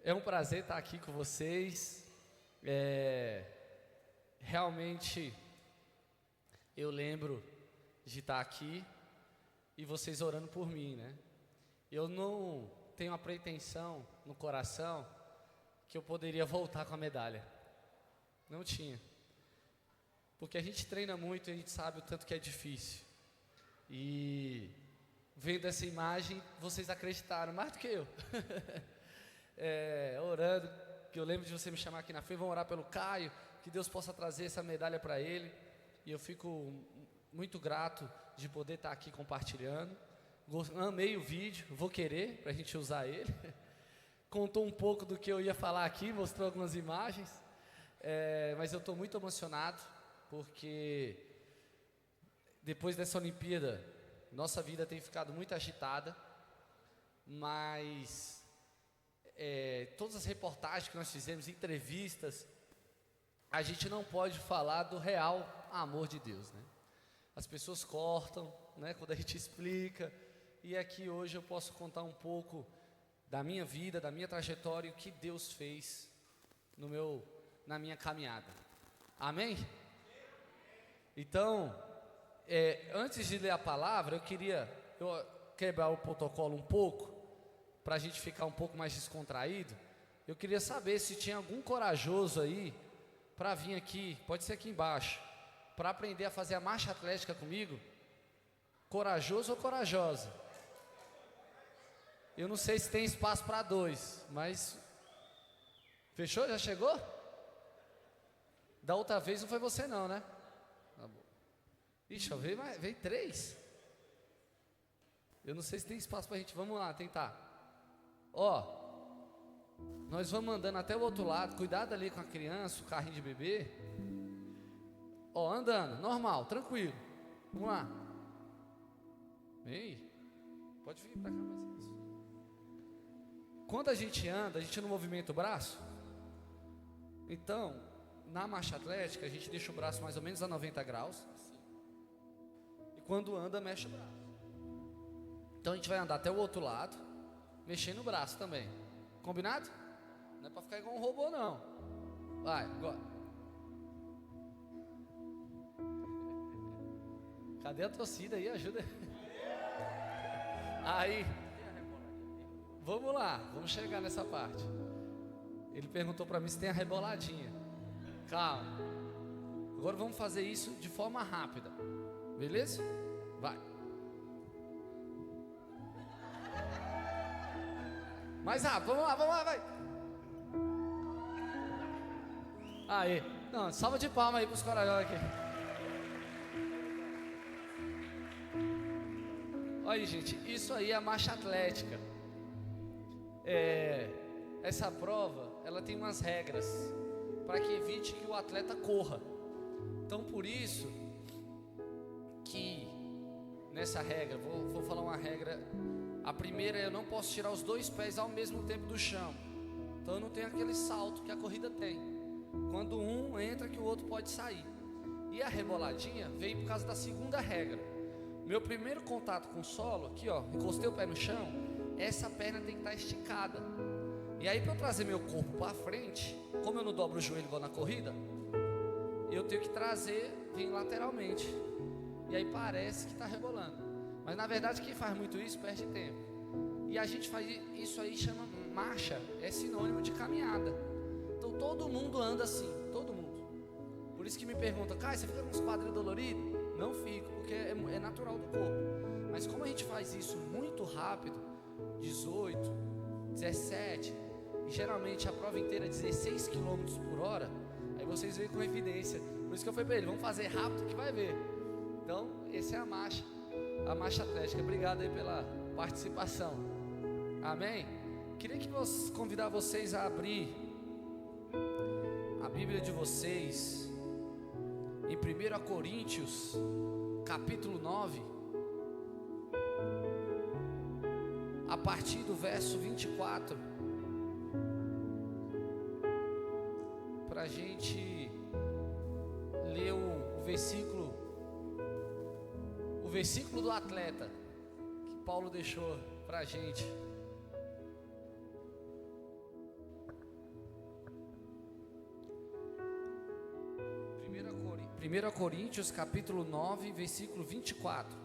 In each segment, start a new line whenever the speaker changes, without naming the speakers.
É um prazer estar aqui com vocês. Realmente eu lembro de estar aqui e vocês orando por mim, né? Eu não tenho a pretensão no coração que eu poderia voltar com a medalha. Não tinha. Porque a gente treina muito e a gente sabe o tanto que é difícil. E vendo essa imagem, vocês acreditaram mais do que eu. Orando, que eu lembro de você me chamar aqui na frente, vamos orar pelo Caio, que Deus possa trazer essa medalha para ele. E eu fico muito grato de poder estar aqui compartilhando. Amei o vídeo, vou querer para a gente usar ele. Contou um pouco do que eu ia falar aqui, mostrou algumas imagens. Mas eu estou muito emocionado, porque depois dessa Olimpíada, nossa vida tem ficado muito agitada, mas todas as reportagens que nós fizemos, entrevistas, a gente não pode falar do real amor de Deus, né? As pessoas cortam, né, quando a gente explica, e aqui hoje eu posso contar um pouco da minha vida, da minha trajetória, e o que Deus fez na minha caminhada. Amém? Então, antes de ler a palavra, eu queria quebrar o protocolo um pouco, para a gente ficar um pouco mais descontraído. Eu queria saber se tinha algum corajoso aí para vir aqui, pode ser aqui embaixo, para aprender a fazer a marcha atlética comigo. Corajoso ou corajosa? Eu não sei se tem espaço para dois, mas fechou? Já chegou? Da outra vez não foi você não, né? Ixi, veio três. Eu não sei se tem espaço para a gente, vamos lá, tentar. Nós vamos andando até o outro lado, cuidado ali com a criança, o carrinho de bebê. Andando, normal, tranquilo. Vamos lá. Ei, pode vir para cá mais isso. Quando a gente anda, a gente não movimenta o braço. Então, na marcha atlética, a gente deixa o braço mais ou menos a 90 graus. E quando anda, mexe o braço. Então a gente vai andar até o outro lado, mexendo o braço também. Combinado? Não é para ficar igual um robô, não. Vai, agora. Cadê a torcida aí? Ajuda. Aí. Vamos lá, vamos chegar nessa parte. Ele perguntou para mim se tem a reboladinha. Calma. Agora vamos fazer isso de forma rápida. Beleza? Vai. Mais rápido, vamos lá, vai. Aí. Não, salva de palma aí pros corajosos aqui. Olha aí, gente, isso aí é a marcha atlética. Essa prova, ela tem umas regras para que evite que o atleta corra. Então, por isso que nessa regra, vou falar uma regra. A primeira é: eu não posso tirar os dois pés ao mesmo tempo do chão. Então eu não tenho aquele salto que a corrida tem. Quando um entra, que o outro pode sair. E a reboladinha veio por causa da segunda regra. Meu primeiro contato com o solo, aqui encostei o pé no chão, essa perna tem que estar esticada. E aí, para eu trazer meu corpo para frente, como eu não dobro o joelho igual na corrida, eu tenho que vir lateralmente. E aí parece que está rebolando, mas na verdade quem faz muito isso perde tempo. E a gente faz isso aí, chama marcha, é sinônimo de caminhada. Então todo mundo anda assim, todo mundo. Por isso que me pergunta: Caio, você fica com os quadris doloridos? Não fico, porque é natural do corpo. Mas como a gente faz isso muito rápido, 18, 17, e geralmente a prova inteira é 16 km por hora, aí vocês veem com evidência. Por isso que eu falei para ele: vamos fazer rápido que vai ver. Então, essa é a marcha atlética. Obrigado aí pela participação. Amém? Queria convidar vocês a abrir a Bíblia de vocês em 1 Coríntios, capítulo 9, a partir do verso 24, para a gente ler o versículo do atleta que Paulo deixou para a gente. 1 Coríntios capítulo 9, versículo 24.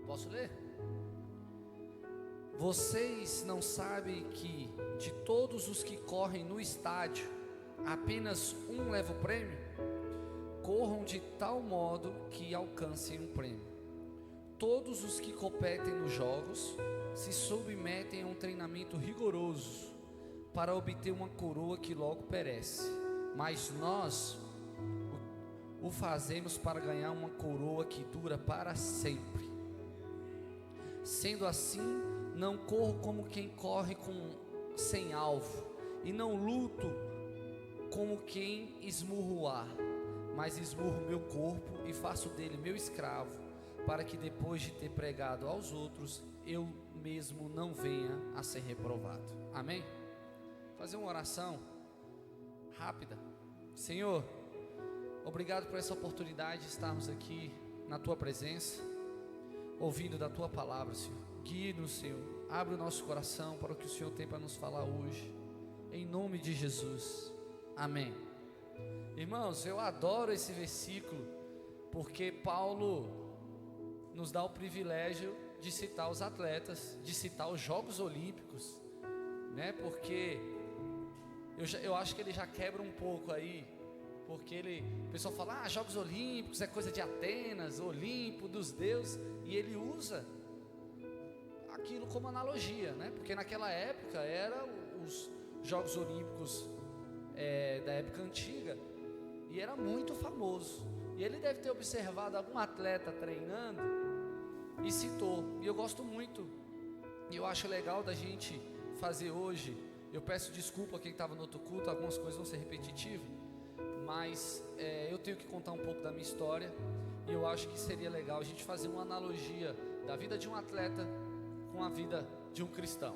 Posso ler? Vocês não sabem que de todos os que correm no estádio, apenas um leva o prêmio? Corram de tal modo que alcancem um prêmio. Todos os que competem nos jogos se submetem a um treinamento rigoroso para obter uma coroa que logo perece, mas nós o fazemos para ganhar uma coroa que dura para sempre. Sendo assim, não corro como quem corre sem alvo, e não luto como quem esmurra o ar, mas esmurro meu corpo e faço dele meu escravo, para que depois de ter pregado aos outros, eu mesmo não venha a ser reprovado. Amém? Fazer uma oração rápida. Senhor, obrigado por essa oportunidade de estarmos aqui na Tua presença, ouvindo da Tua palavra, Senhor. Guie-nos, Senhor, abre o nosso coração para o que o Senhor tem para nos falar hoje, em nome de Jesus, amém. Irmãos, eu adoro esse versículo, porque Paulo nos dá o privilégio de citar os atletas, de citar os Jogos Olímpicos, né? Porque eu acho que ele já quebra um pouco aí, porque o pessoal fala, Jogos Olímpicos é coisa de Atenas, Olimpo, dos deuses, e ele usa aquilo como analogia, né? Porque naquela época eram os Jogos Olímpicos da época antiga, e era muito famoso, e ele deve ter observado algum atleta treinando e citou, e eu gosto muito, e eu acho legal da gente fazer hoje. Eu peço desculpa a quem estava no outro culto, algumas coisas vão ser repetitivas, mas eu tenho que contar um pouco da minha história, e eu acho que seria legal a gente fazer uma analogia da vida de um atleta com a vida de um cristão,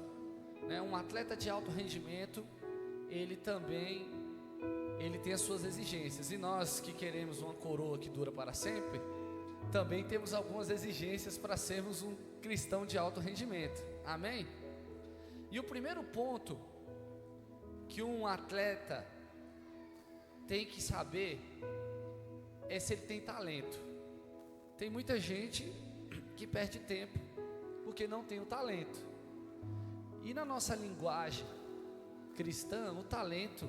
né? Um atleta de alto rendimento, ele tem as suas exigências, e nós que queremos uma coroa que dura para sempre, também temos algumas exigências para sermos um cristão de alto rendimento, amém? E o primeiro ponto que um atleta tem que saber é se ele tem talento. Tem muita gente que perde tempo porque não tem o talento, e na nossa linguagem cristã, o talento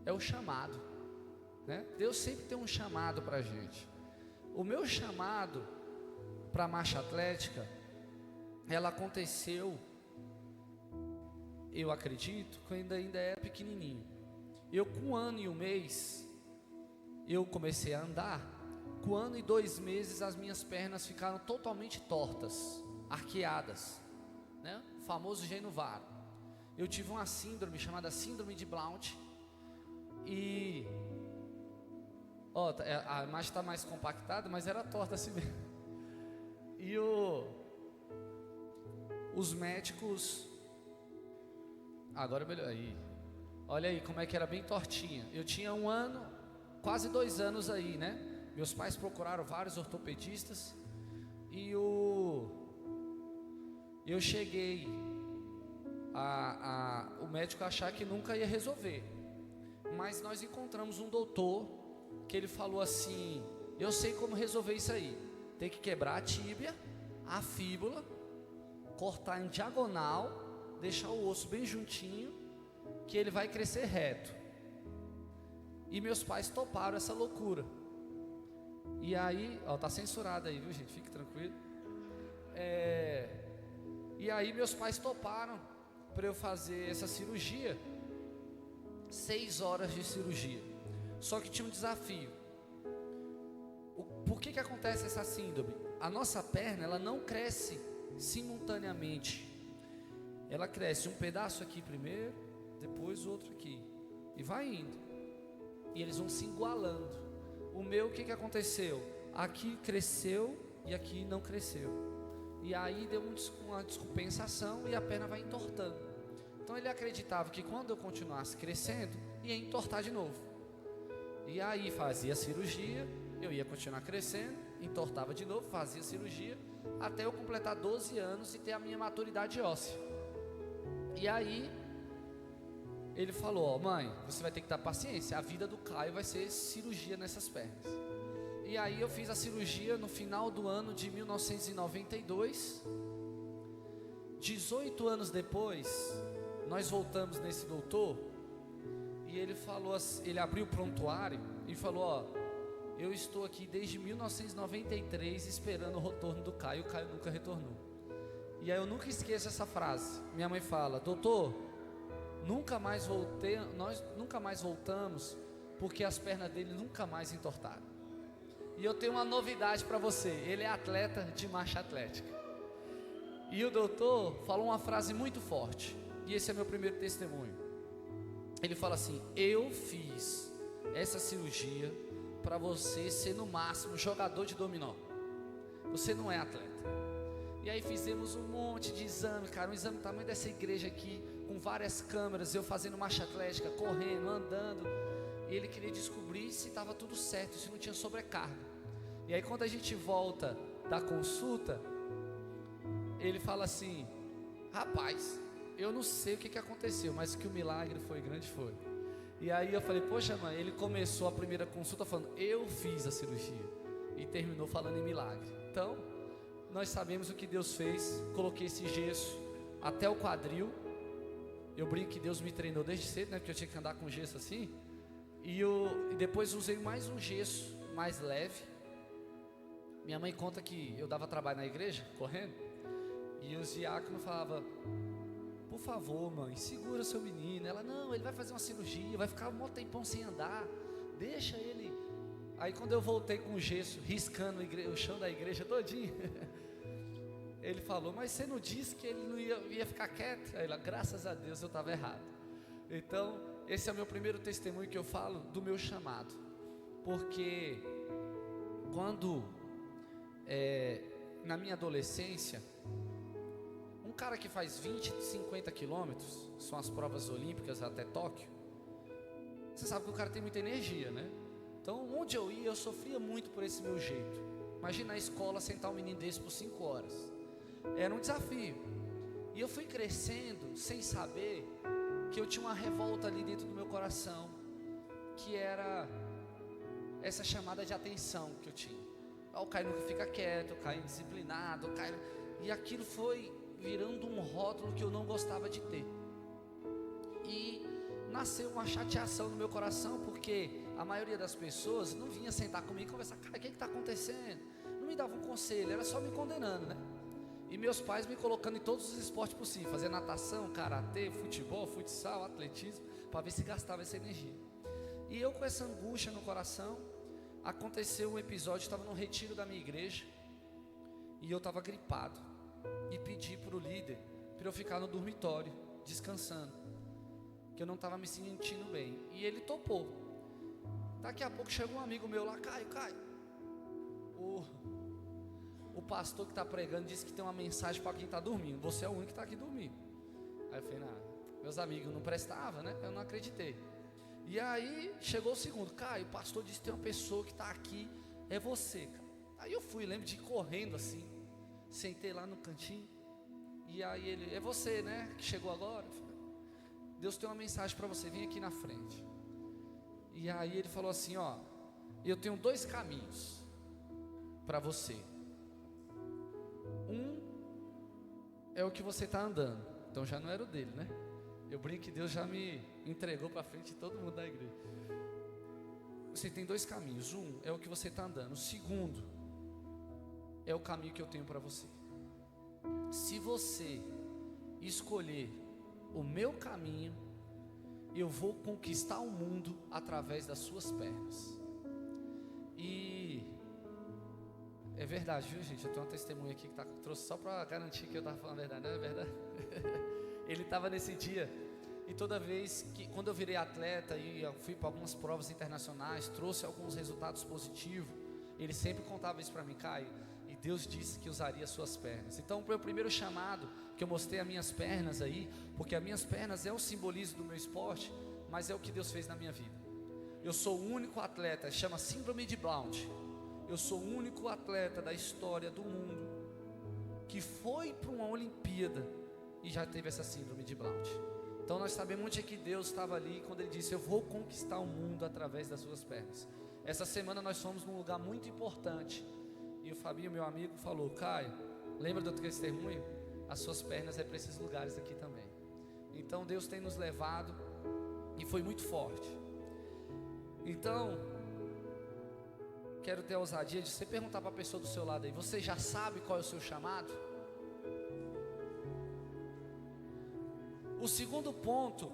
é o chamado, né? Deus sempre tem um chamado para a gente. O meu chamado para a marcha atlética, ela aconteceu, eu acredito, quando ainda era pequenininho. Eu com 1 ano e 1 mês, eu comecei a andar. Com 1 ano e 2 meses, as minhas pernas ficaram totalmente tortas, arqueadas, né? O famoso Genovaro. Eu tive uma síndrome chamada síndrome de Blount, e a imagem está mais compactada, mas era torta assim mesmo. E os médicos, agora melhor aí, olha aí como é que era bem tortinha. Eu tinha 1 ano, quase 2 anos aí, né? Meus pais procuraram vários ortopedistas, e eu cheguei o médico achar que nunca ia resolver, mas nós encontramos um doutor que ele falou assim: eu sei como resolver isso aí. Tem que quebrar a tíbia, a fíbula, cortar em diagonal, deixar o osso bem juntinho, que ele vai crescer reto. E meus pais toparam essa loucura. E aí, tá censurado aí, viu, gente? Fique tranquilo. E aí meus pais toparam para eu fazer essa cirurgia. 6 horas de cirurgia. Só que tinha um desafio. Por que acontece essa síndrome? A nossa perna, ela não cresce simultaneamente. Ela cresce um pedaço aqui primeiro, depois o outro aqui, e vai indo, e eles vão se igualando. O meu, o que aconteceu? Aqui cresceu e aqui não cresceu, e aí deu uma descompensação e a perna vai entortando. Então ele acreditava que quando eu continuasse crescendo, ia entortar de novo. E aí fazia cirurgia, eu ia continuar crescendo, entortava de novo, fazia cirurgia, até eu completar 12 anos e ter a minha maturidade óssea. E aí ele falou: ó, mãe, você vai ter que dar paciência, a vida do Caio vai ser cirurgia nessas pernas. E aí eu fiz a cirurgia no final do ano de 1992. 18 anos depois, nós voltamos nesse doutor, e ele falou assim, ele abriu o prontuário e falou: ó, eu estou aqui desde 1993 esperando o retorno do Caio, o Caio nunca retornou. E aí eu nunca esqueço essa frase. Minha mãe fala: doutor, nós nunca mais voltamos, porque as pernas dele nunca mais entortaram. E eu tenho uma novidade para você: ele é atleta de marcha atlética. E o doutor falou uma frase muito forte, e esse é meu primeiro testemunho. Ele fala assim: eu fiz essa cirurgia para você ser no máximo jogador de dominó, você não é atleta. E aí fizemos um monte de exame, cara, um exame do tamanho dessa igreja aqui, com várias câmeras, eu fazendo marcha atlética, correndo, andando. E ele queria descobrir se estava tudo certo, se não tinha sobrecarga. E aí quando a gente volta da consulta, ele fala assim: rapaz, eu não sei o que aconteceu, mas que o milagre foi grande, foi. E aí eu falei: poxa, mãe, ele começou a primeira consulta falando: eu fiz a cirurgia, e terminou falando em milagre. Então, nós sabemos o que Deus fez. Coloquei esse gesso até o quadril. Eu brinco que Deus me treinou desde cedo, né? Porque eu tinha que andar com gesso assim. E depois usei mais um gesso mais leve. Minha mãe conta que eu dava trabalho na igreja, correndo, e os diáconos falavam: por favor, mãe, segura seu menino. Ela: não, ele vai fazer uma cirurgia, vai ficar um mó tempão sem andar, deixa ele. Aí quando eu voltei com o gesso, riscando o chão da igreja todinho, ele falou: mas você não disse que ele não ia ficar quieto? Aí ela: graças a Deus eu estava errado. Então, esse é o meu primeiro testemunho que eu falo do meu chamado. Porque quando, na minha adolescência, um cara que faz 20, 50 quilômetros, são as provas olímpicas até Tóquio, você sabe que o cara tem muita energia, né? Então, onde eu ia, eu sofria muito por esse meu jeito. Imagina a escola sentar um menino desse por 5 horas. Era um desafio. E eu fui crescendo sem saber que eu tinha uma revolta ali dentro do meu coração, que era essa chamada de atenção que eu tinha. O Caio nunca fica quieto, o Caio indisciplinado, o Caio... E aquilo foi virando um rótulo que eu não gostava de ter. E nasceu uma chateação no meu coração, porque a maioria das pessoas não vinha sentar comigo e conversar: cara, o que está acontecendo? Não me dava um conselho, era só me condenando, né? E meus pais me colocando em todos os esportes possíveis, fazer natação, karatê, futebol, futsal, atletismo, para ver se gastava essa energia. E eu, com essa angústia no coração, aconteceu um episódio, estava num retiro da minha igreja, e eu estava gripado, e pedi para o líder para eu ficar no dormitório, descansando, que eu não estava me sentindo bem, e ele topou. Daqui a pouco chegou um amigo meu lá: Caio, o pastor que está pregando disse que tem uma mensagem para quem está dormindo, você é o único que está aqui dormindo. Aí eu falei: não, meus amigos não prestavam, né? Eu não acreditei. E aí chegou o segundo: Caio, o pastor disse que tem uma pessoa que está aqui, é você, cara. Aí eu fui, lembro de ir correndo assim, sentei lá no cantinho, e aí ele: é você, né, que chegou agora? Eu falei: Deus tem uma mensagem para você, vem aqui na frente. E aí ele falou assim: ó, eu tenho 2 caminhos para você. Um é o que você está andando. Então já não era o dele, né? Eu brinco que Deus já me entregou para frente de todo mundo da igreja. Você tem 2 caminhos. Um é o que você está andando. O segundo é o caminho que eu tenho para você. Se você escolher o meu caminho, eu vou conquistar o mundo através das suas pernas. E é verdade, viu, gente? Eu tenho uma testemunha aqui que trouxe só para garantir que eu estava falando a verdade, não é verdade? Ele estava nesse dia, e toda vez que, quando eu virei atleta e eu fui para algumas provas internacionais, trouxe alguns resultados positivos, ele sempre contava isso para mim: Caio, e Deus disse que usaria as suas pernas. Então, o meu primeiro chamado, que eu mostrei as minhas pernas aí, porque as minhas pernas é o simbolismo do meu esporte, mas é o que Deus fez na minha vida. Eu sou o único atleta, chama síndrome de Blount. Eu sou o único atleta da história do mundo que foi para uma Olimpíada e já teve essa síndrome de Blount. Então nós sabemos onde é que Deus estava ali quando Ele disse: eu vou conquistar o mundo através das suas pernas. Essa semana nós fomos num lugar muito importante, e o Fabinho, meu amigo, falou: Caio, lembra do teu testemunho? As suas pernas é para esses lugares aqui também. Então Deus tem nos levado, e foi muito forte. Então quero ter a ousadia de você perguntar para a pessoa do seu lado aí: você já sabe qual é o seu chamado? O segundo ponto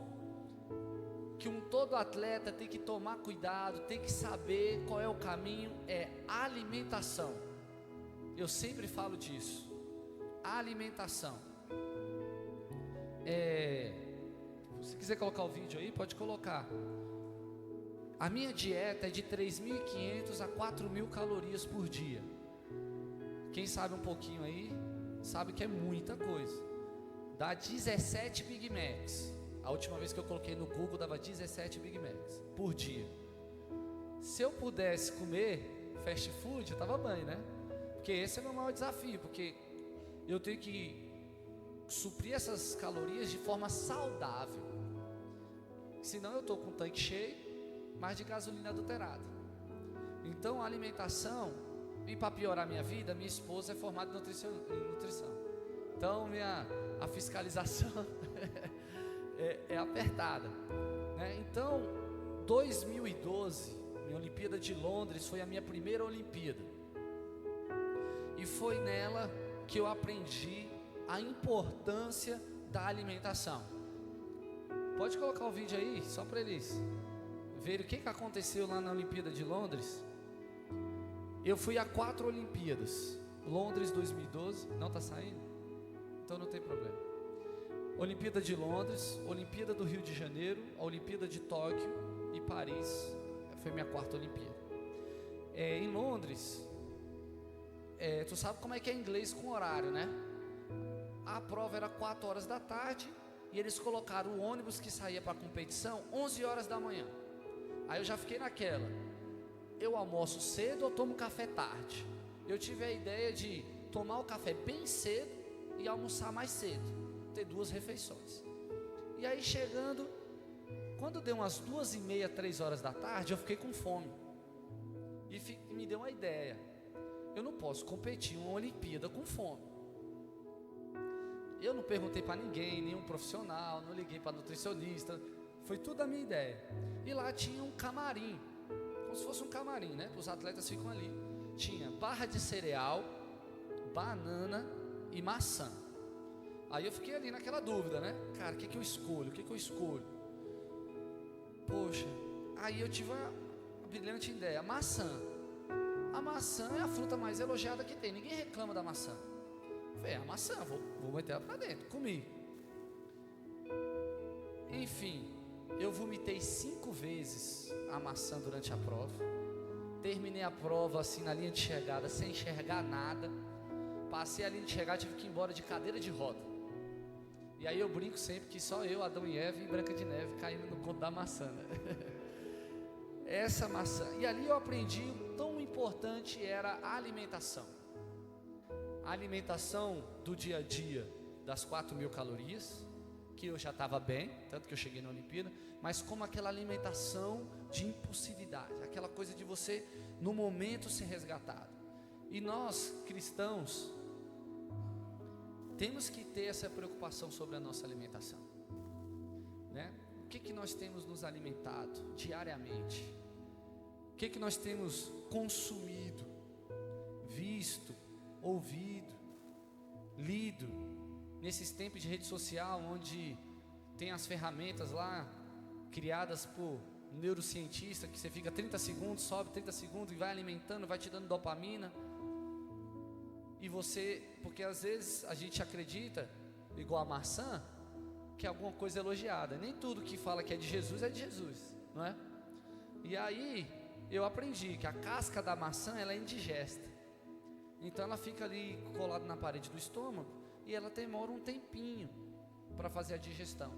que todo atleta tem que tomar cuidado, tem que saber qual é o caminho, é alimentação. Eu sempre falo disso, alimentação. Se quiser colocar o vídeo aí, pode colocar. A minha dieta é de 3.500 a 4.000 calorias por dia. Quem sabe um pouquinho aí, sabe que é muita coisa. Dá 17 Big Macs. A última vez que eu coloquei no Google, dava 17 Big Macs por dia. Se eu pudesse comer fast food, eu tava bem, né? Porque esse é o meu maior desafio, porque eu tenho que suprir essas calorias de forma saudável. Senão eu estou com o tanque cheio, mas de gasolina adulterada. Então a alimentação, e para piorar minha vida, minha esposa é formada em nutrição. Então a fiscalização é apertada, né? Então 2012, minha Olimpíada de Londres foi a minha primeira Olimpíada, e foi nela que eu aprendi a importância da alimentação. Pode colocar o vídeo aí, só para eles verem o que aconteceu lá na Olimpíada de Londres. Eu fui a 4 Olimpíadas. Londres 2012, não está saindo? Então não tem problema. Olimpíada de Londres, Olimpíada do Rio de Janeiro, a Olimpíada de Tóquio e Paris. Foi minha 4ª Olimpíada. Em Londres, tu sabe como é que é inglês com horário, né? A prova era 4 horas da tarde, e eles colocaram o ônibus que saía para a competição 11 horas da manhã. Aí eu já fiquei naquela: eu almoço cedo ou tomo café tarde? Eu tive a ideia de tomar o café bem cedo e almoçar mais cedo, ter 2 refeições. E aí chegando, quando deu umas 2h30, 3 horas da tarde, eu fiquei com fome, e me deu uma ideia: eu não posso competir em uma Olimpíada com fome. Eu não perguntei para ninguém, nenhum profissional, não liguei para nutricionista, foi tudo a minha ideia. E lá tinha um camarim, como se fosse um camarim, né? Os atletas ficam ali. Tinha barra de cereal, banana e maçã. Aí eu fiquei ali naquela dúvida, né? Cara, o que eu escolho? Poxa, aí eu tive uma brilhante ideia: maçã. A maçã é a fruta mais elogiada que tem, ninguém reclama da maçã. Falei: a maçã, vou meter ela pra dentro, comi. Enfim, eu vomitei 5 vezes a maçã durante a prova. Terminei a prova assim na linha de chegada, sem enxergar nada. Passei a linha de chegada, tive que ir embora de cadeira de roda. E aí eu brinco sempre que só eu, Adão e Eva e Branca de Neve caindo no conto da maçã, né? Essa maçã. E ali eu aprendi o tão importante era a alimentação. A alimentação do dia a dia, das 4.000 calorias, que eu já estava bem, tanto que eu cheguei na Olimpíada, mas como aquela alimentação de impulsividade, aquela coisa de você no momento ser resgatado. E nós cristãos temos que ter essa preocupação sobre a nossa alimentação, né? O que nós temos nos alimentado diariamente? O que nós temos consumido, visto, ouvido, lido, nesses tempos de rede social, onde tem as ferramentas lá, criadas por neurocientista, que você fica 30 segundos, sobe 30 segundos e vai alimentando, vai te dando dopamina. E você, porque às vezes a gente acredita, igual a maçã, que é alguma coisa elogiada. Nem tudo que fala que é de Jesus, não é? E aí eu aprendi que a casca da maçã, ela é indigesta. Então ela fica ali colada na parede do estômago, e ela demora um tempinho para fazer a digestão.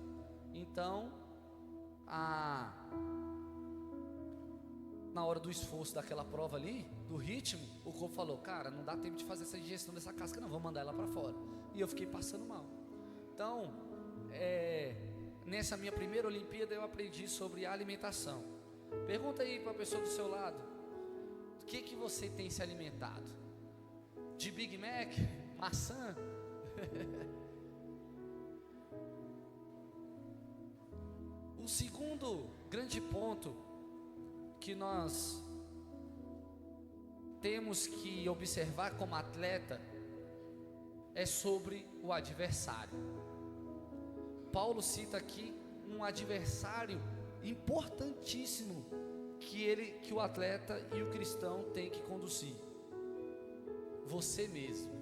Então na hora do esforço daquela prova ali, do ritmo, o corpo falou: cara, não dá tempo de fazer essa digestão dessa casca não, vamos mandar ela para fora. E eu fiquei passando mal. Então, nessa minha primeira Olimpíada eu aprendi sobre alimentação. Pergunta aí para a pessoa do seu lado, do que você tem se alimentado? De Big Mac? Maçã? O segundo grande ponto que nós temos que observar como atleta é sobre o adversário. Paulo cita aqui um adversário importantíssimo que o atleta e o cristão tem que conduzir: você mesmo.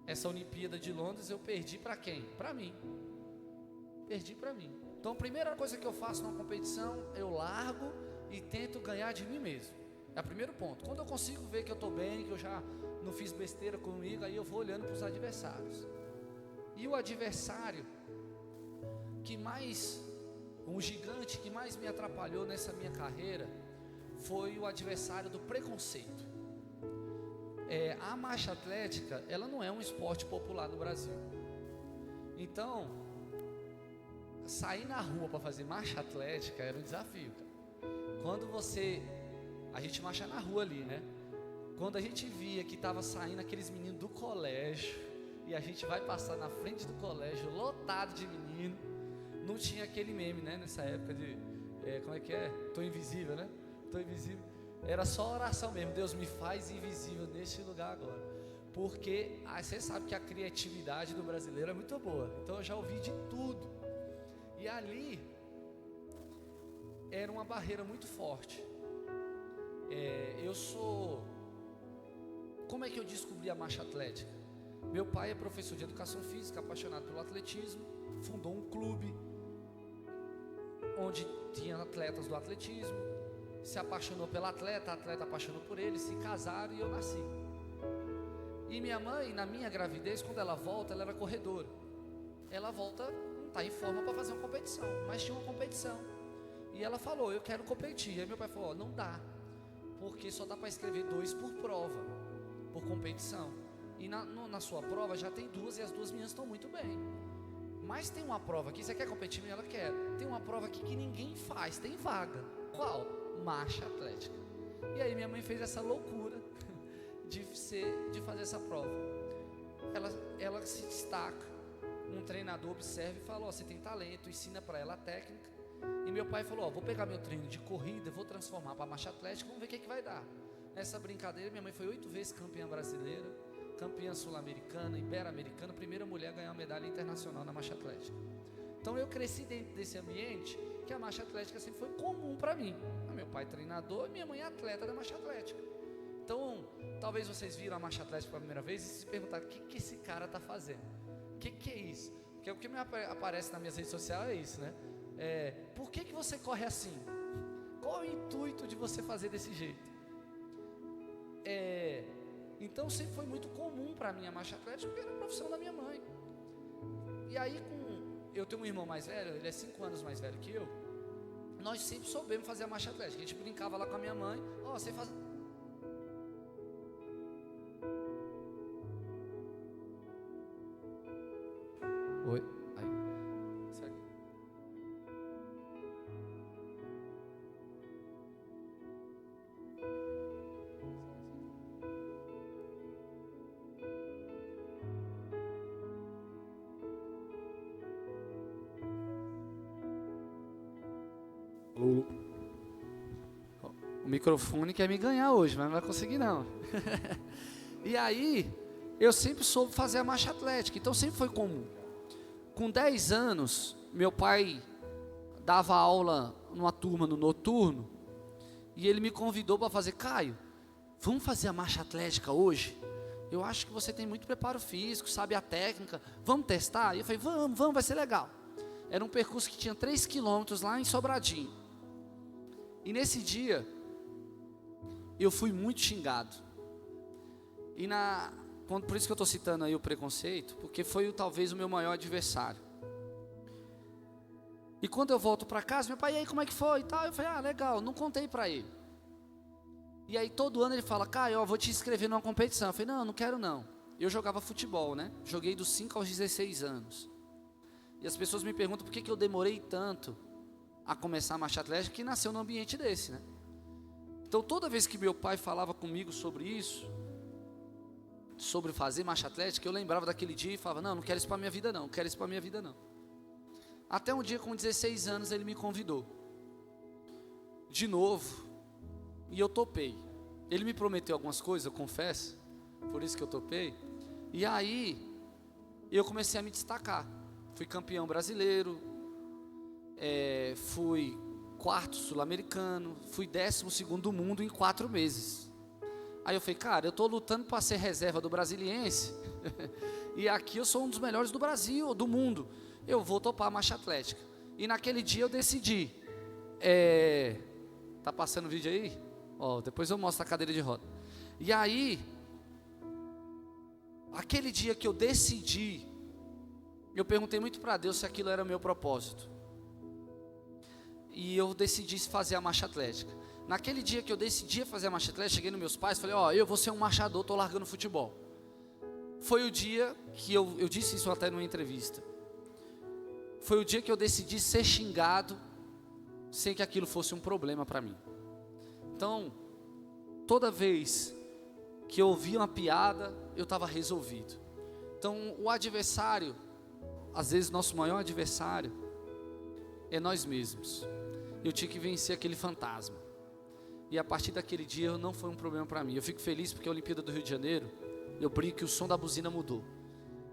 Essa Olimpíada de Londres eu perdi para quem? Para mim. Perdi para mim. Então a primeira coisa que eu faço numa competição, eu largo e tento ganhar de mim mesmo. É o primeiro ponto. Quando eu consigo ver que eu estou bem, que eu já não fiz besteira comigo, aí eu vou olhando para os adversários. E o adversário que mais, um gigante que mais me atrapalhou nessa minha carreira, foi o adversário do preconceito. A marcha atlética, ela não é um esporte popular no Brasil. Então, sair na rua para fazer marcha atlética era um desafio, cara. Quando a gente marcha na rua ali, né? Quando a gente via que estava saindo aqueles meninos do colégio, e a gente vai passar na frente do colégio, lotado de menino, não tinha aquele meme, né? Nessa época de, como é que é? Tô invisível, né? Tô invisível. Era só oração mesmo: Deus, me faz invisível neste lugar agora. Porque você sabe que a criatividade do brasileiro é muito boa. Então eu já ouvi de tudo. E ali era uma barreira muito forte. Como é que eu descobri a marcha atlética? Meu pai é professor de educação física, apaixonado pelo atletismo, fundou um clube onde tinha atletas do atletismo, se apaixonou pela atleta, a atleta apaixonou por ele, se casaram e eu nasci. E minha mãe, na minha gravidez, quando ela volta, ela era corredora. Ela volta, não está em forma para fazer uma competição, mas tinha uma competição. E ela falou: eu quero competir. Aí meu pai falou: não dá, porque só dá para escrever 2 por prova, por competição. E na sua prova já tem 2 e as 2 meninas estão muito bem. Mas tem uma prova aqui, você quer competir? Ela quer. Tem uma prova aqui que ninguém faz, tem vaga. Qual? Marcha atlética. E aí minha mãe fez essa loucura de fazer essa prova. Ela se destaca. Um treinador observa e fala: você tem talento, ensina para ela a técnica. E meu pai falou: vou pegar meu treino de corrida, vou transformar para marcha atlética, vamos ver o que vai dar. Nessa brincadeira, minha mãe foi 8 vezes campeã brasileira, campeã sul-americana, ibero-americana, primeira mulher a ganhar uma medalha internacional na marcha atlética. Então eu cresci dentro desse ambiente que a marcha atlética sempre foi comum para mim. Meu pai treinador e minha mãe atleta da marcha atlética. Então, talvez vocês viram a marcha atlética pela primeira vez e se perguntaram: o que esse cara está fazendo? O que é isso? Porque o que me aparece nas minhas redes sociais é isso, né? Por que você corre assim? Qual é o intuito de você fazer desse jeito? Então sempre foi muito comum para mim a marcha atlética, porque era a profissão da minha mãe. E aí eu tenho um irmão mais velho, ele é 5 anos mais velho que eu. Nós sempre soubemos fazer a marcha atlética. A gente brincava lá com a minha mãe: você faz... Oi? Aí. Segue. O microfone quer me ganhar hoje, mas não vai conseguir não. E aí, eu sempre soube fazer a marcha atlética, então sempre foi comum. Com 10 anos, meu pai dava aula numa turma no noturno, e ele me convidou para fazer: Caio, vamos fazer a marcha atlética hoje? Eu acho que você tem muito preparo físico, sabe a técnica, vamos testar? E eu falei: vamos, vai ser legal. Era um percurso que tinha 3 quilômetros lá em Sobradinho. E nesse dia, eu fui muito xingado. Por isso que eu estou citando aí o preconceito, porque foi talvez o meu maior adversário. E quando eu volto para casa, meu pai: e aí, como é que foi e tal? Eu falei: legal, não contei para ele. E aí todo ano ele fala: Caio, vou te inscrever numa competição. Eu falei: não quero não. Eu jogava futebol, né? Joguei dos 5 aos 16 anos. E as pessoas me perguntam por que eu demorei tanto a começar a marcha atlética, que nasceu num ambiente desse, né? Então toda vez que meu pai falava comigo sobre isso, sobre fazer marcha atlética, eu lembrava daquele dia e falava, não quero isso para minha vida não, quero isso para minha vida não. Até um dia com 16 anos ele me convidou, de novo, e eu topei. Ele me prometeu algumas coisas, eu confesso, por isso que eu topei. E aí, eu comecei a me destacar. Fui campeão brasileiro, fui quarto sul-americano, fui 12º do mundo em 4 meses. Aí eu falei, cara, eu estou lutando para ser reserva do Brasiliense, e aqui eu sou um dos melhores do Brasil, do mundo. Eu vou topar a marcha atlética. E naquele dia eu decidi, tá passando o vídeo aí? Depois eu mostro a cadeira de roda. E aí, aquele dia que eu decidi, eu perguntei muito para Deus se aquilo era o meu propósito. E eu decidi fazer a marcha atlética. Naquele dia que eu decidi fazer a marcha atlética, cheguei nos meus pais e falei, eu vou ser um marchador, estou largando futebol. Foi o dia que eu disse isso até numa entrevista. Foi o dia que eu decidi ser xingado, sem que aquilo fosse um problema para mim. Então, toda vez que eu ouvia uma piada, eu estava resolvido. Então, o adversário, às vezes nosso maior adversário, é nós mesmos. Eu tinha que vencer aquele fantasma. E a partir daquele dia não foi um problema para mim. Eu fico feliz porque a Olimpíada do Rio de Janeiro, eu brinco que o som da buzina mudou.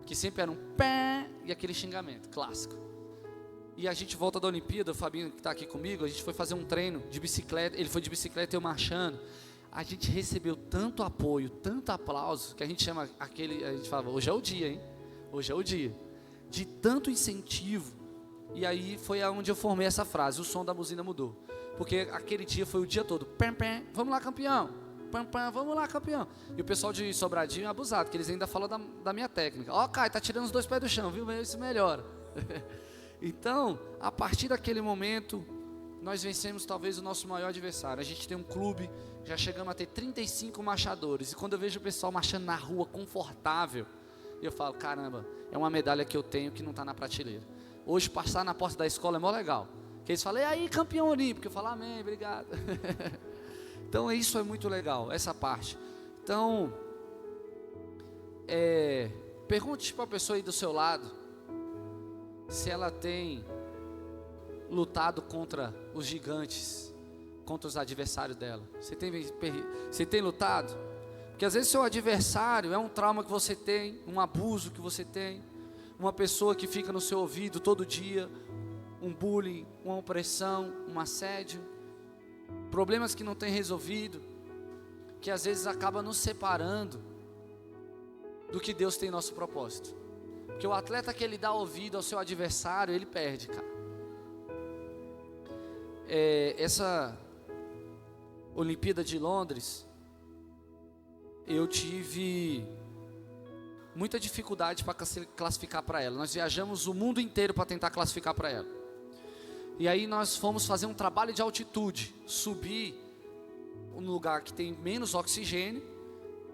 Que sempre era um pé e aquele xingamento, clássico. E a gente volta da Olimpíada, o Fabinho que está aqui comigo, a gente foi fazer um treino de bicicleta, ele foi de bicicleta e eu marchando. A gente recebeu tanto apoio, tanto aplauso, que a gente chama a gente falava, hoje é o dia, hein? Hoje é o dia. De tanto incentivo. E aí foi aonde eu formei essa frase, o som da buzina mudou. Porque aquele dia foi o dia todo, pam, pam, vamos lá campeão, pam, pam, vamos lá campeão. E o pessoal de Sobradinho é abusado, porque eles ainda falam da minha técnica. Caio, tá tirando os 2 pés do chão, viu? Isso melhora. Então, a partir daquele momento, nós vencemos talvez o nosso maior adversário. A gente tem um clube, já chegamos a ter 35 marchadores. E quando eu vejo o pessoal marchando na rua, confortável, eu falo, caramba, é uma medalha que eu tenho que não está na prateleira. Hoje, passar na porta da escola é mó legal. Que eles falam, e aí, campeão olímpico? Eu falo, amém, obrigado. Então, isso é muito legal, essa parte. Então, pergunte para a pessoa aí do seu lado, se ela tem lutado contra os gigantes, contra os adversários dela. Você tem lutado? Porque às vezes seu adversário é um trauma que você tem, um abuso que você tem, uma pessoa que fica no seu ouvido todo dia, um bullying, uma opressão, um assédio, problemas que não tem resolvido, que às vezes acaba nos separando do que Deus tem em nosso propósito. Porque o atleta que ele dá ouvido ao seu adversário, ele perde, cara. Essa Olimpíada de Londres, eu tive muita dificuldade para classificar para ela. Nós viajamos o mundo inteiro para tentar classificar para ela. E aí nós fomos fazer um trabalho de altitude, subir um lugar que tem menos oxigênio,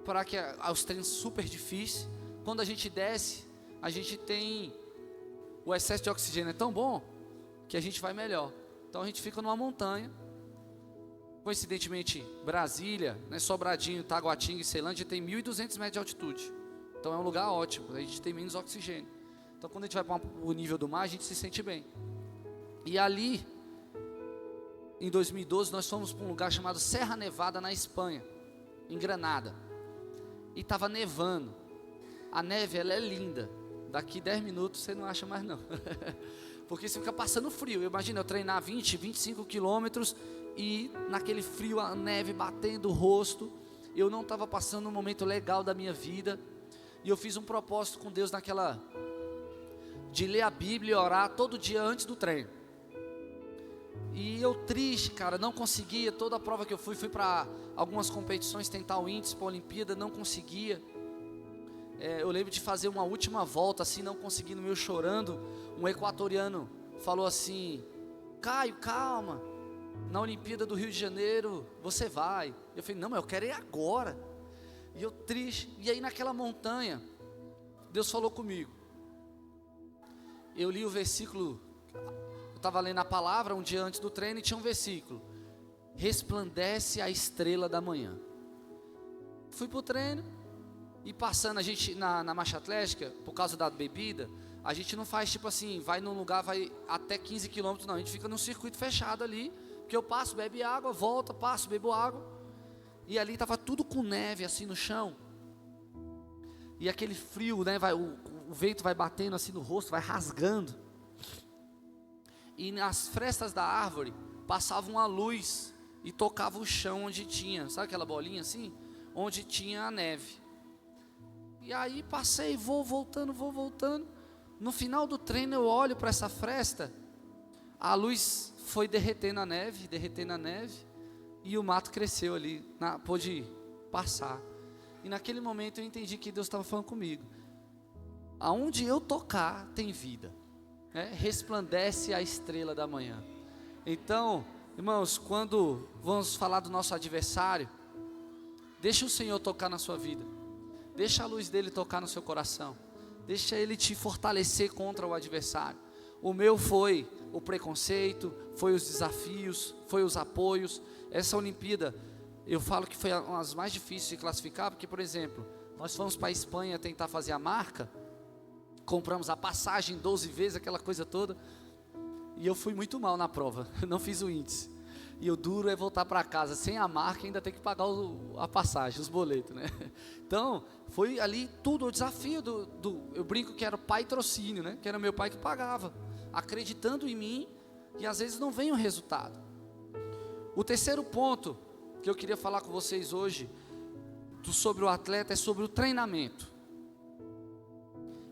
para que os treinos super difíceis. Quando a gente desce, a gente tem o excesso de oxigênio é tão bom que a gente vai melhor. Então a gente fica numa montanha. Coincidentemente, Brasília, né, Sobradinho, Taguatinga e Ceilândia tem 1.200 metros de altitude. Então é um lugar ótimo, a gente tem menos oxigênio. Então quando a gente vai para o nível do mar, a gente se sente bem. E ali, em 2012, nós fomos para um lugar chamado Serra Nevada, na Espanha, em Granada. E estava nevando. A neve, ela é linda. Daqui 10 minutos você não acha mais não. Porque você fica passando frio. Imagina eu treinar 20, 25 quilômetros e naquele frio, a neve batendo o rosto. Eu não estava passando um momento legal da minha vida. E eu fiz um propósito com Deus de ler a Bíblia e orar todo dia antes do treino. E eu triste, cara, não conseguia. Toda a prova que eu fui para algumas competições tentar o índice para a Olimpíada, não conseguia. Eu lembro de fazer uma última volta assim, não conseguindo, meio chorando. Um equatoriano falou assim: Caio, calma, na Olimpíada do Rio de Janeiro você vai. Eu falei, não, mas eu quero ir agora. E eu triste. E aí naquela montanha, Deus falou comigo. eu li o versículo, eu estava lendo a palavra um dia antes do treino e tinha um versículo: resplandece a estrela da manhã. Fui para o treino e passando, a gente na marcha atlética, por causa da bebida, a gente não faz tipo assim, vai num lugar, vai até 15 quilômetros, não, a gente fica num circuito fechado ali, porque eu passo, bebe água, volta, passo, bebo água, e ali estava tudo com neve assim no chão, e aquele frio, né, o vento vai batendo assim no rosto, vai rasgando, e nas frestas da árvore passava uma luz e tocava o chão onde tinha, sabe aquela bolinha assim? Onde tinha a neve. E aí passei, vou voltando. No final do treino eu olho para essa fresta, a luz foi derretendo a neve, e o mato cresceu ali, pôde passar. E naquele momento eu entendi que Deus estava falando comigo: aonde eu tocar tem vida, né? Resplandece a estrela da manhã. Então, irmãos, quando vamos falar do nosso adversário, deixa o Senhor tocar na sua vida, deixa a luz dele tocar no seu coração, deixa ele te fortalecer contra o adversário. O meu foi o preconceito, foi os desafios, foi os apoios. Essa Olimpíada, eu falo que foi uma das mais difíceis de classificar, porque, por exemplo, nós fomos para a Espanha tentar fazer a marca, compramos a passagem 12 vezes, aquela coisa toda, e eu fui muito mal na prova, não fiz o índice. E o duro é voltar para casa sem a marca, ainda tem que pagar a passagem, os boletos, né? Então, foi ali tudo o desafio eu brinco que era o pai trocínio, né? Que era meu pai que pagava, acreditando em mim, e às vezes não vem o resultado. O terceiro ponto que eu queria falar com vocês hoje, sobre o atleta, é sobre o treinamento.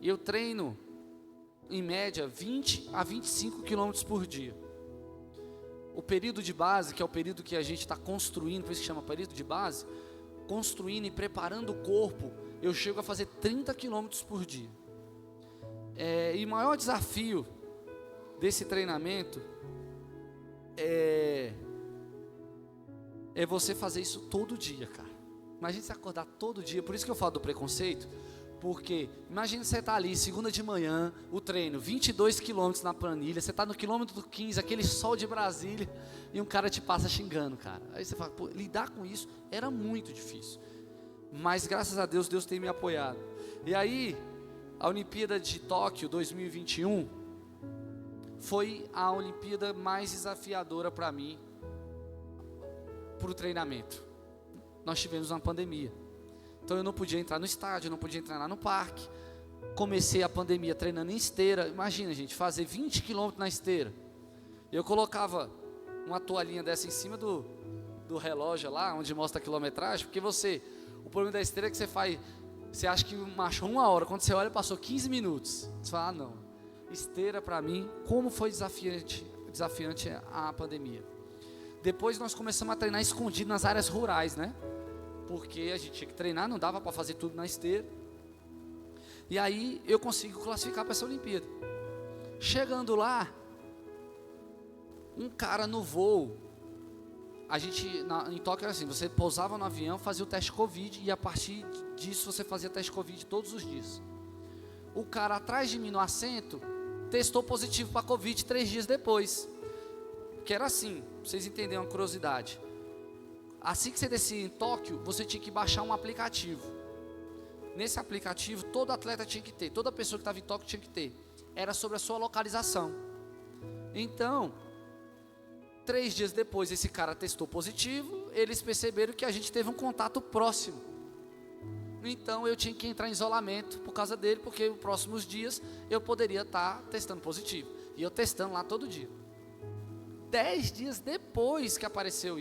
Eu treino, em média, 20 a 25 quilômetros por dia. O período de base, que é o período que a gente está construindo, por isso que chama período de base, construindo e preparando o corpo, eu chego a fazer 30 quilômetros por dia. E o maior desafio desse treinamento é você fazer isso todo dia, cara. Imagina você acordar todo dia, por isso que eu falo do preconceito, porque imagina você estar ali, segunda de manhã, o treino, 22 quilômetros na planilha, você está no quilômetro 15, aquele sol de Brasília, e um cara te passa xingando, cara. Aí você fala, pô, lidar com isso era muito difícil, mas graças a Deus, Deus tem me apoiado. E aí, a Olimpíada de Tóquio 2021, foi a Olimpíada mais desafiadora para mim, para o treinamento. Nós tivemos uma pandemia, então eu não podia entrar no estádio, não podia entrar lá no parque. Comecei a pandemia treinando em esteira. Imagina, gente, fazer 20 quilômetros na esteira. Eu colocava uma toalhinha dessa em cima do relógio lá, onde mostra a quilometragem, porque o problema da esteira é que você acha que marchou 1 hora, quando você olha passou 15 minutos. Você fala, não, esteira para mim, como foi desafiante a pandemia. Depois nós começamos a treinar escondido nas áreas rurais, né? Porque a gente tinha que treinar, não dava para fazer tudo na esteira. E aí eu consigo classificar para essa Olimpíada. Chegando lá, um cara no voo, em Tóquio era assim, você pousava no avião, fazia o teste Covid, e a partir disso você fazia teste Covid todos os dias. O cara atrás de mim no assento, testou positivo para Covid 3 dias depois. Que era assim, pra vocês entenderem uma curiosidade. Assim que você descia em Tóquio, você tinha que baixar um aplicativo. Nesse aplicativo, todo atleta tinha que ter, toda pessoa que estava em Tóquio tinha que ter. Era sobre a sua localização. Então, 3 dias depois, esse cara testou positivo, eles perceberam que a gente teve um contato próximo. Então, eu tinha que entrar em isolamento por causa dele, porque nos próximos dias eu poderia estar testando positivo. E eu testando lá todo dia. 10 dias depois que apareceu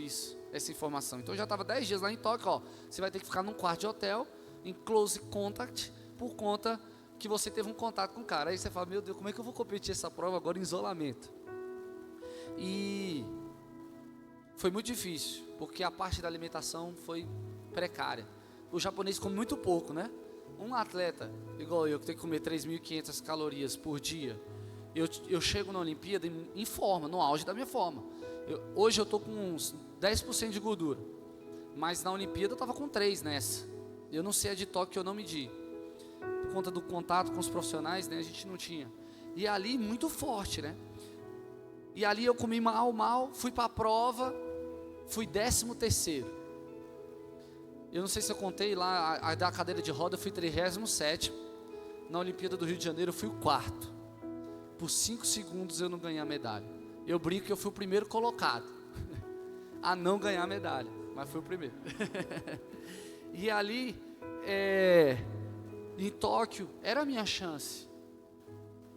essa informação. Então eu já estava 10 dias lá em Tóquio, ó, você vai ter que ficar num quarto de hotel, em close contact, por conta que você teve um contato com o cara. Aí você fala, meu Deus, como é que eu vou competir essa prova agora em isolamento? E foi muito difícil, porque a parte da alimentação foi precária. O japonês come muito pouco, né? Um atleta, igual eu, que tem que comer 3.500 calorias por dia, eu chego na Olimpíada em forma, no auge da minha forma. Hoje eu estou com uns 10% de gordura, mas na Olimpíada eu estava com 3 nessa. Eu não sei a de Tóquio, eu não medi. Por conta do contato com os profissionais, né, a gente não tinha. E ali, muito forte, né? E ali eu comi mal, fui para a prova, fui 13º. Eu não sei se eu contei lá, a da cadeira de roda eu fui 37º. Na Olimpíada do Rio de Janeiro eu fui o 4º. Por 5 segundos eu não ganhei a medalha. Eu brinco que eu fui o primeiro colocado a não ganhar a medalha, mas fui o primeiro. E ali, em Tóquio, era a minha chance,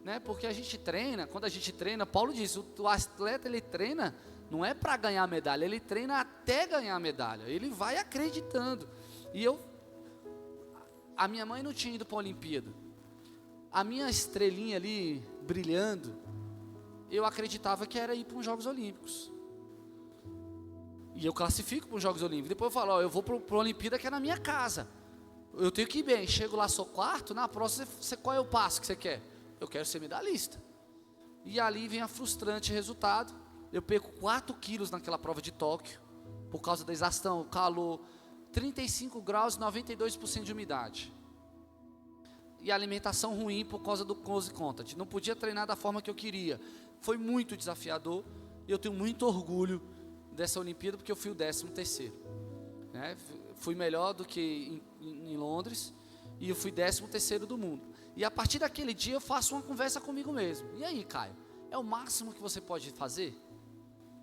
né? Porque a gente treina, quando a gente treina, Paulo diz, o atleta ele treina, não é para ganhar a medalha, ele treina até ganhar a medalha, ele vai acreditando. E a minha mãe não tinha ido para a Olimpíada, a minha estrelinha ali, brilhando, eu acreditava que era ir para os Jogos Olímpicos, e eu classifico para os Jogos Olímpicos, depois eu falo, eu vou para a Olimpíada que é na minha casa, eu tenho que ir bem, chego lá, sou 4º, na próxima, qual é o passo que você quer? Eu quero ser medalhista. E ali vem a frustrante resultado, eu perco 4 quilos naquela prova de Tóquio, por causa da exaustão, calor, 35 graus, 92% de umidade. E a alimentação ruim por causa do close contact, não podia treinar da forma que eu queria. Foi muito desafiador, e eu tenho muito orgulho dessa Olimpíada, porque eu fui o 13º, né? Fui melhor do que em Londres, e eu fui 13º do mundo. E a partir daquele dia eu faço uma conversa comigo mesmo. E aí, Caio, é o máximo que você pode fazer?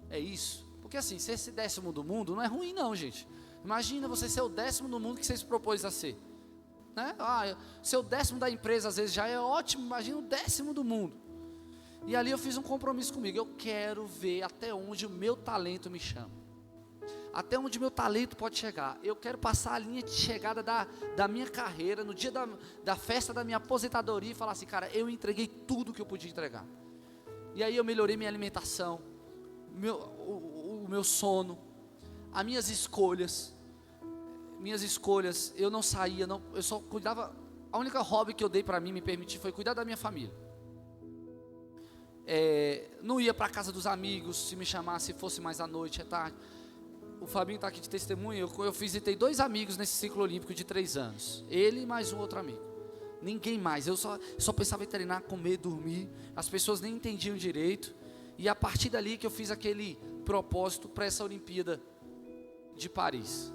É isso? Porque assim, ser esse 10º do mundo não é ruim não, gente. Imagina você ser o 10º do mundo que você se propôs a ser, né? Ser o 10º da empresa às vezes já é ótimo, imagina o 10º do mundo. E ali eu fiz um compromisso comigo, eu quero ver até onde o meu talento me chama, até onde o meu talento pode chegar. Eu quero passar a linha de chegada da minha carreira, no dia da festa da minha aposentadoria, e falar assim, cara, eu entreguei tudo que eu podia entregar. E aí eu melhorei minha alimentação, o meu sono, as minhas escolhas, eu não saía, eu só cuidava, a única hobby que eu dei para mim, me permitir, foi cuidar da minha família. Não ia para a casa dos amigos, se me chamasse, se fosse mais à noite, é tarde. O Fabinho está aqui de testemunha, eu visitei 2 amigos nesse ciclo olímpico de 3 anos, ele e mais um outro amigo, ninguém mais, eu só pensava em treinar, comer, dormir, as pessoas nem entendiam direito, e a partir dali que eu fiz aquele propósito para essa Olimpíada de Paris.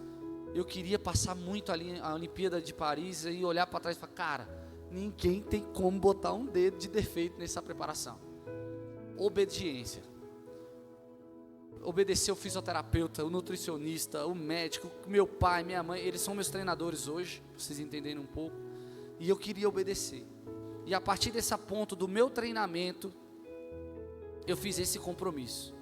Eu queria passar muito ali a Olimpíada de Paris e olhar para trás e falar, cara, ninguém tem como botar um dedo de defeito nessa preparação. Obediência. Obedecer o fisioterapeuta, o nutricionista, o médico, meu pai, minha mãe, eles são meus treinadores hoje, para vocês entenderem um pouco. E eu queria obedecer. E a partir desse ponto do meu treinamento, eu fiz esse compromisso.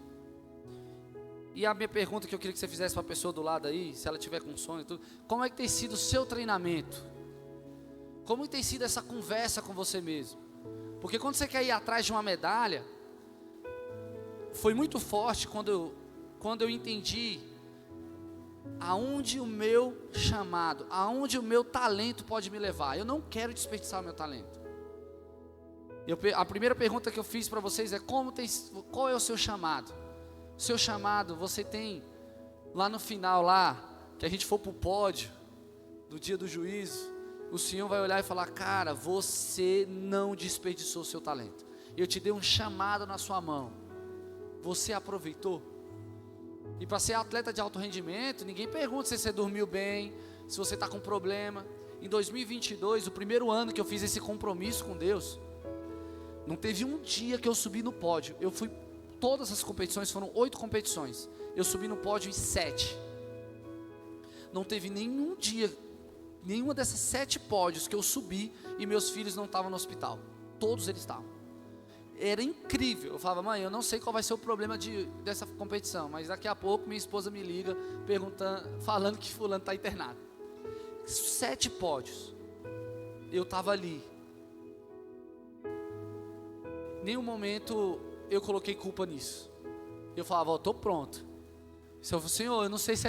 E a minha pergunta que eu queria que você fizesse para a pessoa do lado aí, se ela tiver com sono e tudo, como é que tem sido o seu treinamento? Como tem sido essa conversa com você mesmo? Porque quando você quer ir atrás de uma medalha, foi muito forte quando eu entendi aonde o meu chamado, aonde o meu talento pode me levar. Eu não quero desperdiçar o meu talento. A primeira pergunta que eu fiz para vocês é qual é o seu chamado? O seu chamado, você tem lá no final, lá, que a gente for para o pódio, do dia do juízo, o Senhor vai olhar e falar, cara, você não desperdiçou o seu talento. Eu te dei um chamado na sua mão. Você aproveitou? E para ser atleta de alto rendimento, ninguém pergunta se você dormiu bem, se você está com problema. Em 2022, o primeiro ano que eu fiz esse compromisso com Deus, não teve um dia que eu subi no pódio. Eu fui, todas as competições, foram 8 competições, eu subi no pódio em 7. Não teve nenhum dia, nenhuma dessas 7 pódios que eu subi e meus filhos não estavam no hospital. Todos eles estavam. Era incrível. Eu falava, mãe, eu não sei qual vai ser o problema dessa competição, mas daqui a pouco minha esposa me liga falando que fulano está internado. 7 pódios. Eu estava ali. Em nenhum momento eu coloquei culpa nisso. Eu falava, estou pronto. Se eu falei, Senhor, eu não sei se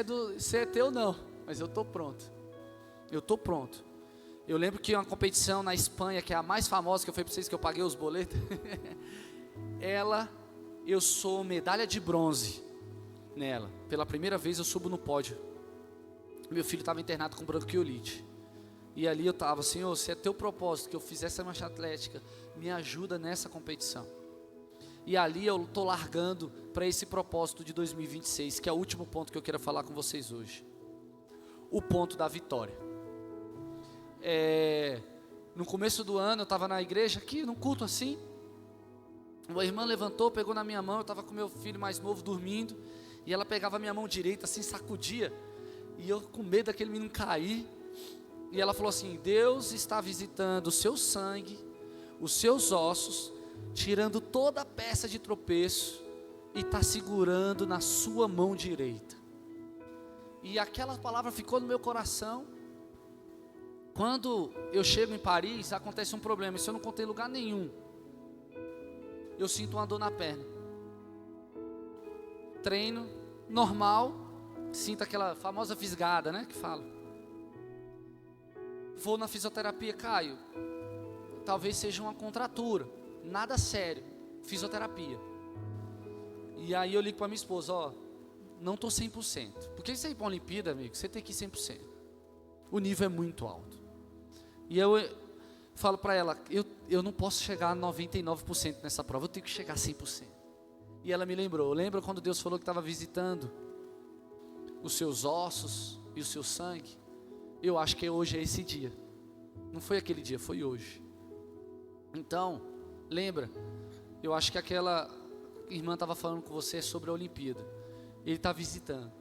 é teu ou não, mas eu estou pronto. Eu estou pronto. Eu lembro que uma competição na Espanha, que é a mais famosa, que eu falei para vocês que eu paguei os boletos, eu sou medalha de bronze nela. Pela primeira vez eu subo no pódio. Meu filho estava internado com bronquiolite. E ali eu estava, Senhor, se é teu propósito que eu fizesse a marcha atlética, me ajuda nessa competição. E ali eu estou largando para esse propósito de 2026, que é o último ponto que eu quero falar com vocês hoje. O ponto da vitória. No começo do ano eu estava na igreja aqui, num culto assim. Uma irmã levantou, pegou na minha mão, eu estava com meu filho mais novo dormindo. E ela pegava a minha mão direita assim, sacudia. E eu com medo daquele menino cair. E ela falou assim: Deus está visitando o seu sangue, os seus ossos, tirando toda a peça de tropeço e está segurando na sua mão direita. E aquela palavra ficou no meu coração. Quando eu chego em Paris, acontece um problema. Isso eu não contei em lugar nenhum. Eu sinto uma dor na perna. Treino normal, sinto aquela famosa fisgada, né, que fala. Vou na fisioterapia, Caio, talvez seja uma contratura, nada sério, fisioterapia. E aí eu ligo para minha esposa, não estou 100%, porque você ir para a Olimpíada, amigo, você tem que ir 100%, o nível é muito alto. E eu falo para ela, eu não posso chegar a 99% nessa prova, eu tenho que chegar a 100%. E ela me lembrou, lembra quando Deus falou que estava visitando os seus ossos e o seu sangue? Eu acho que hoje é esse dia. Não foi aquele dia, foi hoje. Então, lembra, eu acho que aquela irmã estava falando com você sobre a Olimpíada. Ele está visitando.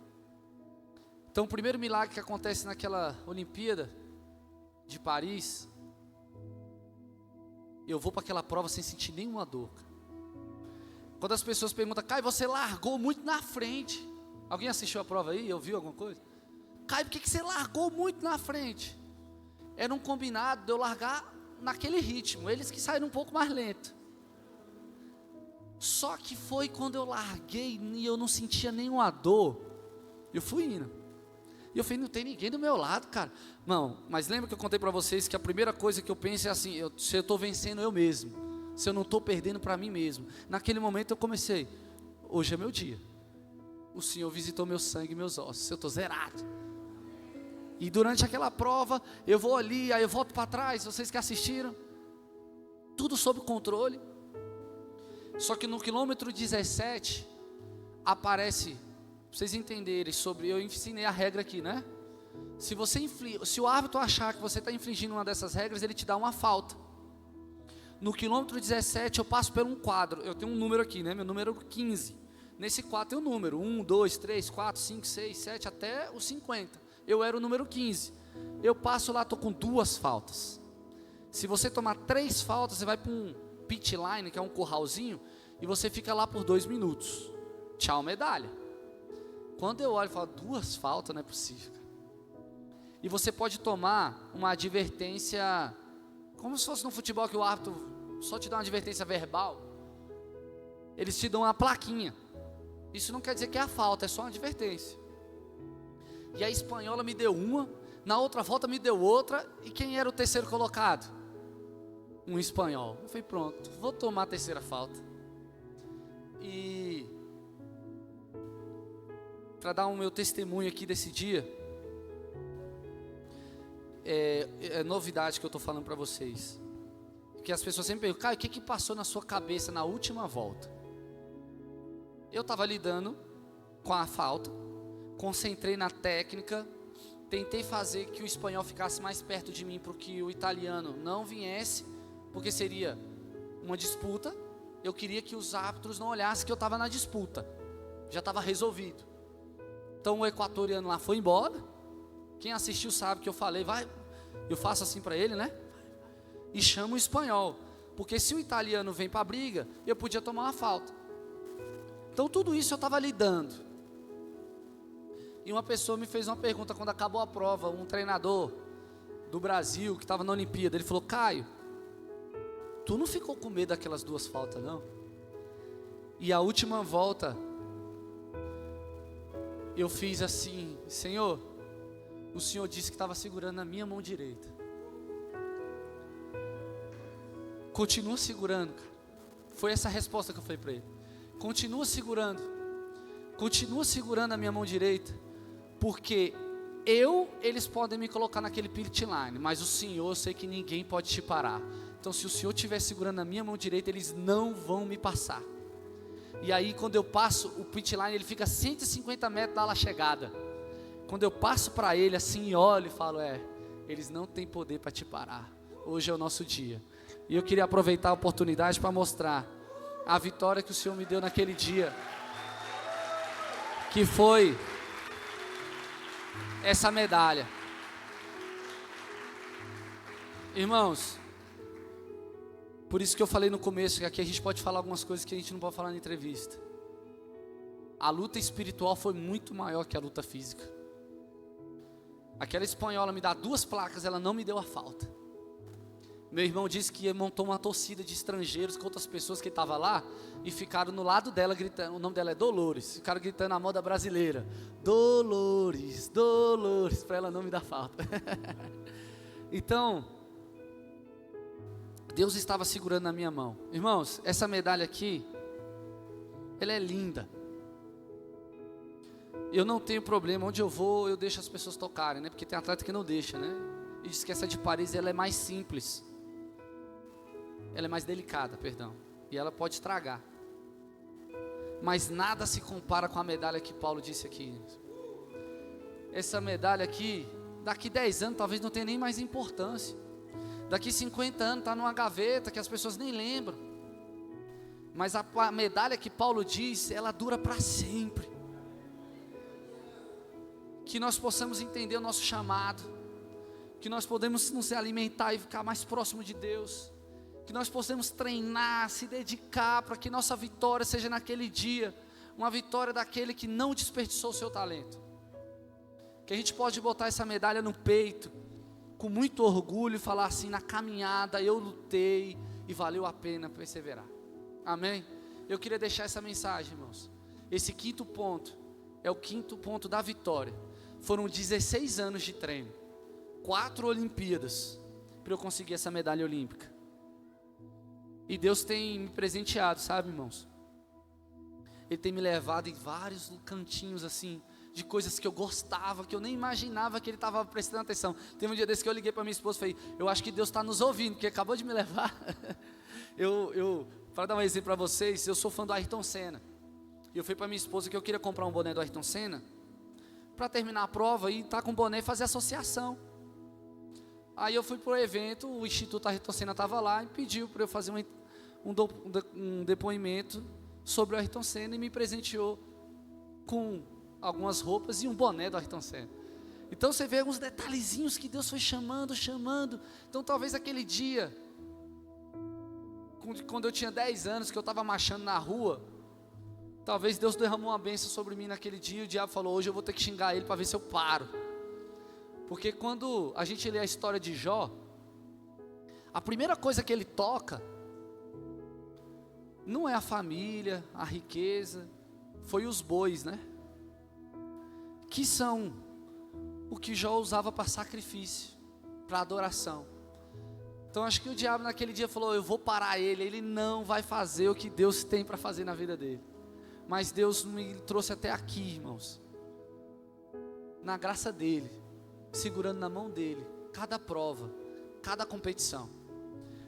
Então, o primeiro milagre que acontece naquela Olimpíada de Paris, eu vou para aquela prova sem sentir nenhuma dor. Quando as pessoas perguntam, Caio, você largou muito na frente. Alguém assistiu a prova aí? Ouviu alguma coisa? Caio, por que você largou muito na frente? Era um combinado de eu largar naquele ritmo. Eles que saíram um pouco mais lento. Só que foi quando eu larguei e eu não sentia nenhuma dor. Eu fui indo. E eu falei, não tem ninguém do meu lado, cara. Não, mas lembra que eu contei para vocês que a primeira coisa que eu penso é assim, se eu estou vencendo eu mesmo. Se eu não estou perdendo para mim mesmo. Naquele momento eu comecei, hoje é meu dia. O Senhor visitou meu sangue e meus ossos. Eu estou zerado. E durante aquela prova, eu vou ali, aí eu volto para trás, vocês que assistiram. Tudo sob controle. Só que no quilômetro 17, aparece, para vocês entenderem sobre, eu ensinei a regra aqui, né? Se o árbitro achar que você está infringindo uma dessas regras, ele te dá uma falta. No quilômetro 17, eu passo por um quadro, eu tenho um número aqui, né? Meu número 15. Nesse quadro tem um número, 1, 2, 3, 4, 5, 6, 7, até os 50. Eu era o número 15. Eu passo lá, estou com 2 faltas. Se você tomar 3 faltas, você vai para um pit line, que é um curralzinho, e você fica lá por 2 minutos. Tchau, medalha. Quando eu olho e falo, 2 faltas, não é possível. E você pode tomar uma advertência, como se fosse no futebol que o árbitro só te dá uma advertência verbal. Eles te dão uma plaquinha. Isso não quer dizer que é a falta, é só uma advertência. E a espanhola me deu uma, na outra volta me deu outra, e quem era o terceiro colocado? Um espanhol. Eu falei, pronto, vou tomar a terceira falta. E para dar o meu testemunho aqui desse dia, é novidade que eu estou falando para vocês. Que as pessoas sempre perguntam, Caio, o que passou na sua cabeça na última volta? Eu estava lidando com a falta, concentrei na técnica, tentei fazer que o espanhol ficasse mais perto de mim para que o italiano não viesse, porque seria uma disputa. Eu queria que os árbitros não olhassem que eu estava na disputa, já estava resolvido. Então o equatoriano lá foi embora. Quem assistiu sabe que eu falei, eu faço assim para ele, né? E chamo o espanhol, porque se o italiano vem para a briga, eu podia tomar uma falta. Então tudo isso eu estava lidando. E uma pessoa me fez uma pergunta quando acabou a prova, um treinador do Brasil que estava na Olimpíada, ele falou, Caio, tu não ficou com medo daquelas 2 faltas não? E a última volta, eu fiz assim, Senhor, o Senhor disse que estava segurando a minha mão direita. Continua segurando, cara. Foi essa a resposta que eu falei para ele. Continua segurando a minha mão direita, porque
Eles podem me colocar naquele pit line, mas o Senhor, eu sei que ninguém pode te parar. Então se o Senhor estiver segurando a minha mão direita, eles não vão me passar. E aí quando eu passo, o pit line ele fica a 150 metros da chegada. Quando eu passo para ele assim, olho e falo, eles não têm poder para te parar. Hoje é o nosso dia. E eu queria aproveitar a oportunidade para mostrar a vitória que o Senhor me deu naquele dia, que foi essa medalha. Irmãos, por isso que eu falei no começo, que aqui a gente pode falar algumas coisas que a gente não pode falar na entrevista. A luta espiritual foi muito maior que a luta física. Aquela espanhola me dá 2 placas, ela não me deu a falta. Meu irmão disse que montou uma torcida de estrangeiros com outras pessoas que estavam lá e ficaram no lado dela gritando, o nome dela é Dolores, ficaram gritando a moda brasileira, Dolores, Dolores, para ela não me dar falta. Então, Deus estava segurando na minha mão. Irmãos, essa medalha aqui, ela é linda. Eu não tenho problema, onde eu vou eu deixo as pessoas tocarem, né? Porque tem atleta que não deixa, né? E diz que essa de Paris ela é mais simples. Ela é mais delicada, perdão. E ela pode estragar. Mas nada se compara com a medalha que Paulo disse aqui. Essa medalha aqui, daqui 10 anos talvez não tenha nem mais importância. Daqui 50 anos está numa gaveta que as pessoas nem lembram. Mas a medalha que Paulo diz, ela dura para sempre. Que nós possamos entender o nosso chamado. Que nós podemos nos alimentar e ficar mais próximo de Deus. Que nós possamos treinar, se dedicar para que nossa vitória seja naquele dia uma vitória daquele que não desperdiçou o seu talento. Que a gente pode botar essa medalha no peito com muito orgulho e falar assim, na caminhada eu lutei e valeu a pena perseverar. Amém? Eu queria deixar essa mensagem, irmãos. Esse 5º ponto é o 5º ponto da vitória. Foram 16 anos de treino, 4 Olimpíadas para eu conseguir essa medalha olímpica. E Deus tem me presenteado, sabe, irmãos? Ele tem me levado em vários cantinhos assim, de coisas que eu gostava, que eu nem imaginava que Ele estava prestando atenção. Teve um dia desse que eu liguei para minha esposa e falei, eu acho que Deus está nos ouvindo, porque acabou de me levar. Para dar um exemplo para vocês, eu sou fã do Ayrton Senna. E eu falei para minha esposa que eu queria comprar um boné do Ayrton Senna, para terminar a prova e estar com o boné e fazer associação. Aí eu fui para o evento, o Instituto Ayrton Senna estava lá e pediu para eu fazer um depoimento sobre o Ayrton Senna e me presenteou com algumas roupas e um boné do Ayrton Senna. Então você vê alguns detalhezinhos que Deus foi chamando. Então talvez aquele dia, quando eu tinha 10 anos, que eu estava marchando na rua, talvez Deus derramou uma bênção sobre mim naquele dia e o diabo falou, hoje eu vou ter que xingar ele para ver se eu paro. Porque quando a gente lê a história de Jó, a primeira coisa que ele toca, não é a família, a riqueza, foi os bois, né? Que são o que Jó usava para sacrifício, para adoração. Então acho que o diabo naquele dia falou, eu vou parar ele não vai fazer o que Deus tem para fazer na vida dele. Mas Deus me trouxe até aqui, irmãos, na graça dele, segurando na mão dele, cada prova, cada competição.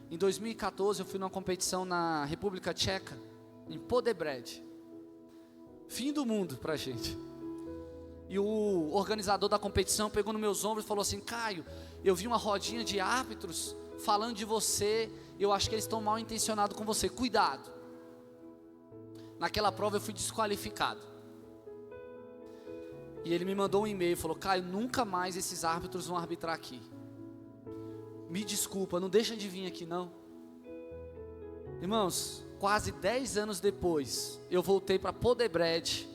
Em 2014 eu fui numa competição na República Tcheca, em Podebrad, fim do mundo pra gente. E o organizador da competição pegou nos meus ombros e falou assim, Caio, eu vi uma rodinha de árbitros falando de você, eu acho que eles estão mal intencionados com você, cuidado. Naquela prova eu fui desqualificado. E ele me mandou um e-mail e falou, Caio, nunca mais esses árbitros vão arbitrar aqui. Me desculpa, não deixa de vir aqui não. Irmãos, quase 10 anos depois, eu voltei para Podebrad,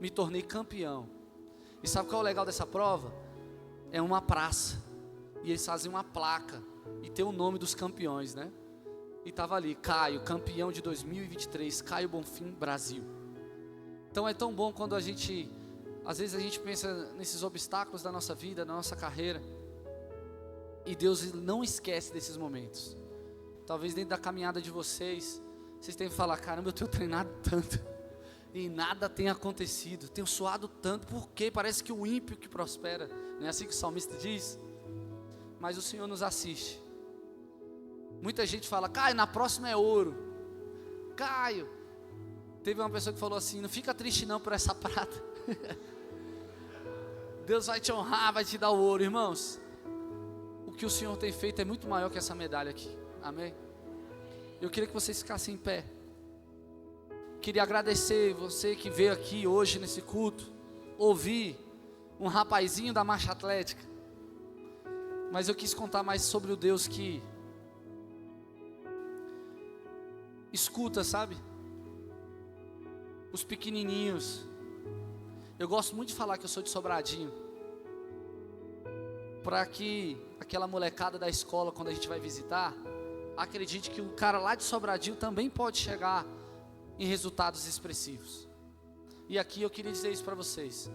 me tornei campeão. E sabe qual é o legal dessa prova? É uma praça, e eles fazem uma placa, e tem o nome dos campeões, né? E estava ali, Caio, campeão de 2023, Caio Bonfim, Brasil. Então é tão bom quando às vezes a gente pensa nesses obstáculos da nossa vida, da nossa carreira, e Deus não esquece desses momentos. Talvez dentro da caminhada de vocês tenham que falar, caramba, eu tenho treinado tanto, e nada tem acontecido. Tenho suado tanto, porque parece que o ímpio que prospera. Não é assim que o salmista diz? Mas o Senhor nos assiste. Muita gente fala: Caio, na próxima é ouro. Caio, teve uma pessoa que falou assim: não fica triste não por essa prata. Deus vai te honrar, vai te dar o ouro. Irmãos, o que o Senhor tem feito é muito maior que essa medalha aqui. Amém? Eu queria que vocês ficassem em pé. Queria agradecer você que veio aqui hoje nesse culto, ouvir um rapazinho da marcha atlética. Mas eu quis contar mais sobre o Deus que escuta, sabe? Os pequenininhos. Eu gosto muito de falar que eu sou de Sobradinho, para que aquela molecada da escola, quando a gente vai visitar, acredite que o cara lá de Sobradinho também pode chegar em resultados expressivos. E aqui eu queria dizer isso para vocês.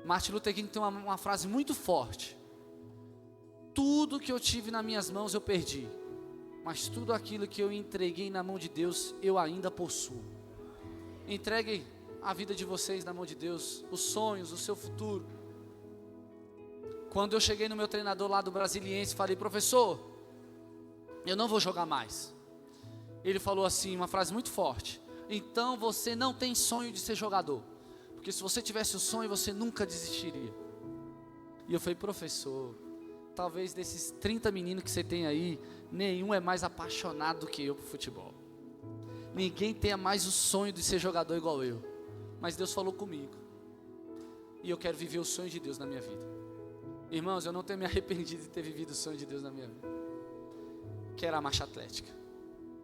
Martin Luther King tem uma frase muito forte: tudo que eu tive nas minhas mãos eu perdi, mas tudo aquilo que eu entreguei na mão de Deus eu ainda possuo. Entreguem a vida de vocês na mão de Deus, os sonhos, o seu futuro. Quando eu cheguei no meu treinador lá do Brasiliense, falei: professor, eu não vou jogar mais. Ele falou assim, uma frase muito forte: então você não tem sonho de ser jogador, porque se você tivesse o sonho, você nunca desistiria. E eu falei: professor, talvez desses 30 meninos que você tem aí, nenhum é mais apaixonado do que eu por futebol. Ninguém tenha mais o sonho de ser jogador igual eu. Mas Deus falou comigo, e eu quero viver o sonho de Deus na minha vida. Irmãos, eu não tenho me arrependido de ter vivido o sonho de Deus na minha vida, que era a marcha atlética.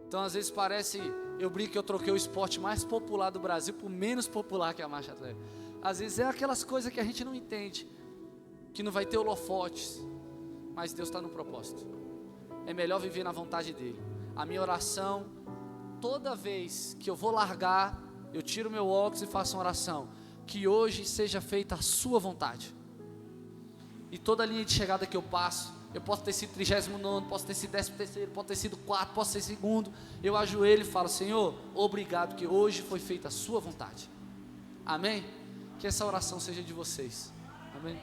Então às vezes parece, eu brinco que eu troquei o esporte mais popular do Brasil por menos popular que a marcha atlética. Às vezes é aquelas coisas que a gente não entende, que não vai ter holofotes, mas Deus está no propósito. É melhor viver na vontade dEle. A minha oração, toda vez que eu vou largar, eu tiro meu óculos e faço uma oração: que hoje seja feita a sua vontade. E toda linha de chegada que eu passo, eu posso ter sido 39º, posso ter sido 13º, posso ter sido 4º, posso ser 2º. Eu ajoelho e falo: Senhor, obrigado, que hoje foi feita a sua vontade. Amém? Que essa oração seja de vocês. Amém?